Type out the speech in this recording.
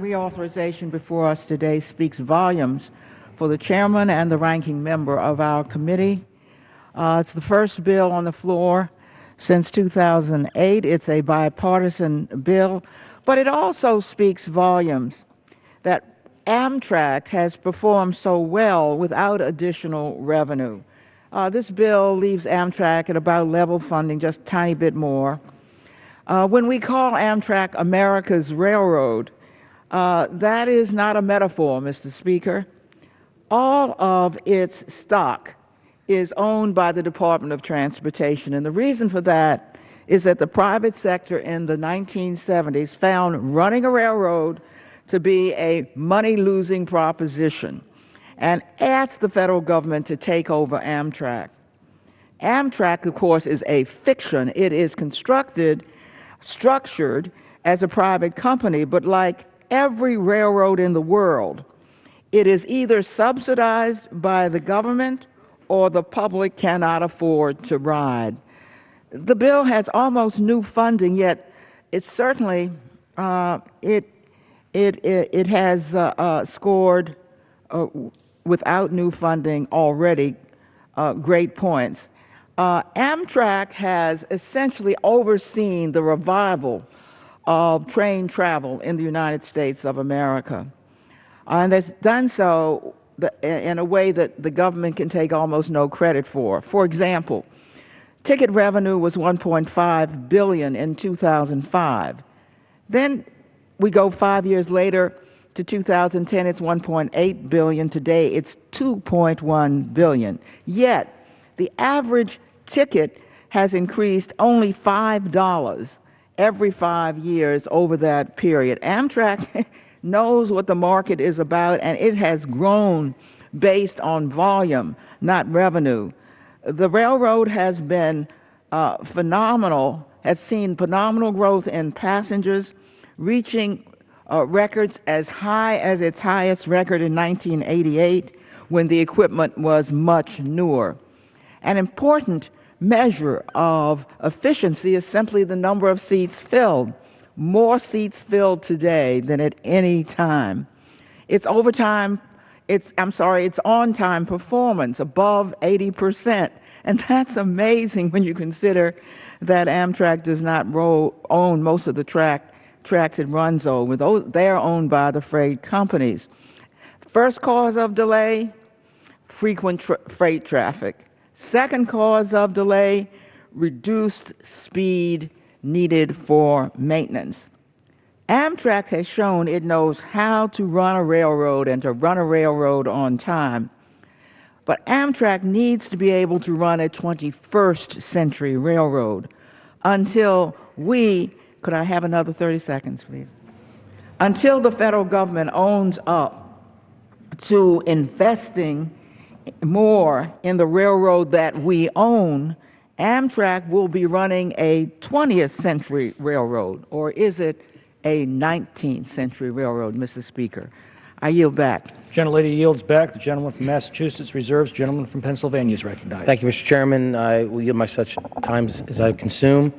reauthorization before us today speaks volumes for the chairman and the ranking member of our committee. It's the first bill on the floor since 2008. It's a bipartisan bill, but it also speaks volumes that Amtrak has performed so well without additional revenue. This bill leaves Amtrak at about level funding, just a tiny bit more. When we call Amtrak America's railroad, that is not a metaphor, Mr. Speaker. All of its stock is owned by the Department of Transportation, and the reason for that is that the private sector in the 1970s found running a railroad to be a money-losing proposition and asked the federal government to take over Amtrak. Amtrak, of course, is a fiction. It is structured as a private company, but like every railroad in the world, it is either subsidized by the government or the public cannot afford to ride. The bill has almost new funding, yet it certainly it has scored without new funding already great points. Amtrak has essentially overseen the revival of train travel in the United States of America, and has done so in a way that the government can take almost no credit for. For example, ticket revenue was $1.5 billion in 2005. Then we go 5 years later to 2010, it's $1.8 billion. Today, it's $2.1 billion. Yet, the average ticket has increased only $5 every 5 years over that period. Amtrak knows what the market is about, and it has grown based on volume, not revenue. The railroad has been phenomenal, has seen phenomenal growth in passengers, reaching records as high as its highest record in 1988, when the equipment was much newer. An important measure of efficiency is simply the number of seats filled. More seats filled today than at any time. Its on-time performance above 80%. And that's amazing when you consider that Amtrak does not own most of the tracks it runs over. They're owned by the freight companies. First cause of delay, frequent freight traffic. Second cause of delay, reduced speed needed for maintenance. Amtrak has shown it knows how to run a railroad and to run a railroad on time. But Amtrak needs to be able to run a 21st century railroad until could I have another 30 seconds, please? Until the federal government owns up to investing more in the railroad that we own, Amtrak will be running a 20th century railroad, or is it a 19th century railroad, Mr. Speaker? I yield back. Gentlelady yields back. The gentleman from Massachusetts reserves. Gentleman from Pennsylvania is recognized. Thank you, Mr. Chairman. I will yield my such time as I consume.